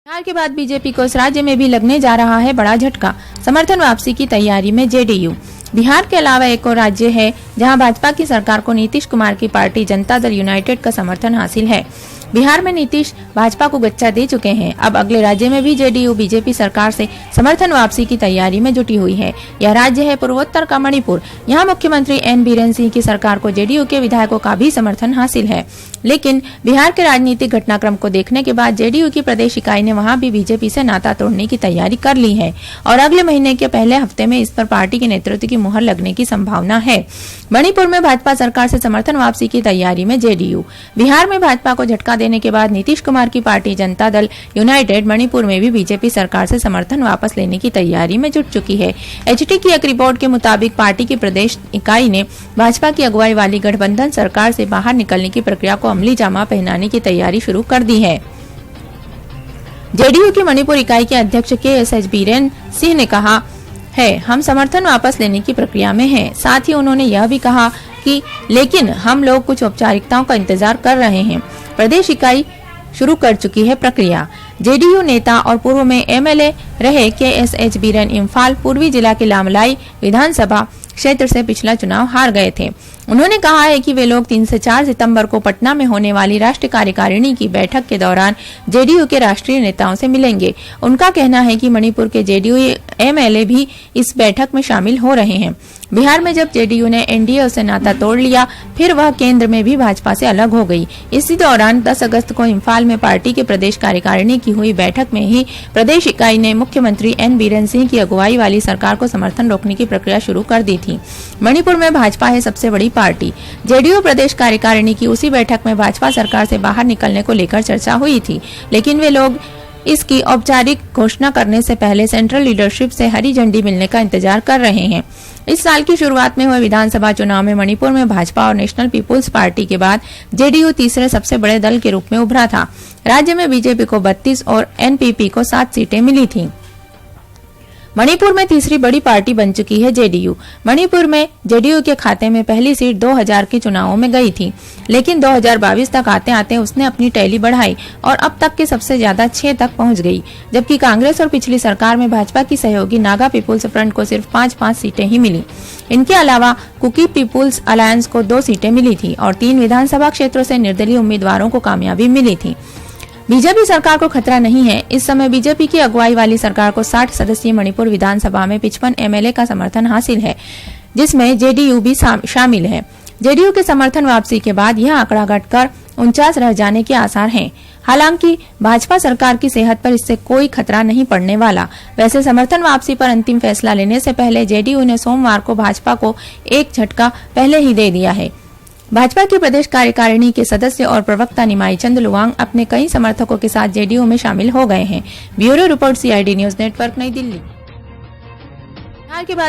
बिहार के बाद बीजेपी को इस राज्य में भी लगने जा रहा है बड़ा झटका। समर्थन वापसी की तैयारी में जेडीयू। बिहार के अलावा एक और राज्य है जहां भाजपा की सरकार को नीतीश कुमार की पार्टी जनता दल यूनाइटेड का समर्थन हासिल है। बिहार में नीतीश भाजपा को गच्चा दे चुके हैं। अब अगले राज्य में भी जेडीयू बीजेपी सरकार से समर्थन वापसी की तैयारी में जुटी हुई है। यह राज्य है पूर्वोत्तर का मणिपुर। यहाँ मुख्यमंत्री एन बीरेन सिंह की सरकार को जेडीयू के विधायकों का भी समर्थन हासिल है। लेकिन बिहार के राजनीतिक घटनाक्रम को देखने के बाद जेडीयू की प्रदेश इकाई ने वहां भी बीजेपी से नाता तोड़ने की तैयारी कर ली है और अगले महीने के पहले हफ्ते में इस पर पार्टी के नेतृत्व की मुहर लगने की संभावना है। मणिपुर में भाजपा सरकार से समर्थन वापसी की तैयारी में जेडीयू। बिहार में भाजपा को झटका देने के बाद नीतीश कुमार की पार्टी जनता दल यूनाइटेड मणिपुर में भी बीजेपी सरकार से समर्थन वापस लेने की तैयारी में जुट चुकी है। एचटी की एक रिपोर्ट के मुताबिक पार्टी की प्रदेश इकाई ने भाजपा की अगुवाई वाली गठबंधन सरकार से बाहर निकलने की प्रक्रिया को अमली जामा पहनाने की तैयारी शुरू कर दी है। जेडीयू की मणिपुर इकाई के अध्यक्ष के बीरेन सिंह ने कहा है, हम समर्थन वापस लेने की प्रक्रिया में हैं। साथ ही उन्होंने यह भी कहा कि लेकिन हम लोग कुछ औपचारिकताओं का इंतजार कर रहे हैं। प्रदेश इकाई शुरू कर चुकी है प्रक्रिया। जेडीयू नेता और पूर्व में एमएलए रहे के बीरेन इम्फाल पूर्वी जिला के लामलाई विधानसभा क्षेत्र से पिछला चुनाव हार गए थे। उन्होंने कहा है कि वे लोग 3 से 4 सितंबर को पटना में होने वाली राष्ट्रीय कार्यकारिणी की बैठक के दौरान जेडीयू के राष्ट्रीय नेताओं से मिलेंगे। उनका कहना है कि मणिपुर के जेडीयू एमएलए भी इस बैठक में शामिल हो रहे हैं। बिहार में जब जेडीयू ने एनडीए से नाता तोड़ लिया, फिर वह केंद्र में भी भाजपा से अलग हो गई। इसी दौरान 10 अगस्त को इम्फाल में पार्टी के प्रदेश कार्यकारिणी की हुई बैठक में ही प्रदेश इकाई ने मुख्यमंत्री एन बीरेन सिंह की अगुवाई वाली सरकार को समर्थन रोकने की प्रक्रिया शुरू कर दी थी। मणिपुर में भाजपा है सबसे बड़ी पार्टी। जेडीयू प्रदेश कार्यकारिणी की उसी बैठक में भाजपा सरकार से बाहर निकलने को लेकर चर्चा हुई थी, लेकिन वे लोग इसकी औपचारिक घोषणा करने से पहले सेंट्रल लीडरशिप से हरी झंडी मिलने का इंतजार कर रहे हैं। इस साल की शुरुआत में हुए विधानसभा चुनाव में मणिपुर में भाजपा और नेशनल पीपुल्स पार्टी के बाद जेडीयू तीसरे सबसे बड़े दल के रूप में उभरा था। राज्य में बीजेपी को 32 और एनपीपी को 7 सीटें मिली थीं। मणिपुर में तीसरी बड़ी पार्टी बन चुकी है जेडीयू। मणिपुर में जेडीयू के खाते में पहली सीट 2000 के चुनावों में गई थी, लेकिन 2022 तक आते आते उसने अपनी टैली बढ़ाई और अब तक के सबसे ज्यादा 6 तक पहुंच गई। जबकि कांग्रेस और पिछली सरकार में भाजपा की सहयोगी नागा पीपुल्स फ्रंट को सिर्फ 5-5 सीटें ही मिली। इनके अलावा कुकी पीपुल्स अलायंस को 2 सीटें मिली थी और 3 विधानसभा क्षेत्रों से निर्दलीय उम्मीदवारों को कामयाबी मिली थी। बीजेपी सरकार को खतरा नहीं है। इस समय बीजेपी की अगुवाई वाली सरकार को 60 सदस्यीय मणिपुर विधानसभा में 55 एमएलए का समर्थन हासिल है, जिसमें जेडीयू भी शामिल है। जेडीयू के समर्थन वापसी के बाद यह आंकड़ा घटकर 49 रह जाने के आसार हैं। हालांकि भाजपा सरकार की सेहत पर इससे कोई खतरा नहीं पड़ने वाला। वैसे समर्थन वापसी पर अंतिम फैसला लेने से पहले जेडीयू ने सोमवार को भाजपा को एक झटका पहले ही दे दिया है। भाजपा की प्रदेश कार्यकारिणी के सदस्य और प्रवक्ता निमाई चंद लुवांग अपने कई समर्थकों के साथ जेडीयू में शामिल हो गए हैं। Bureau report CID news network, नई दिल्ली। बिहार के बाद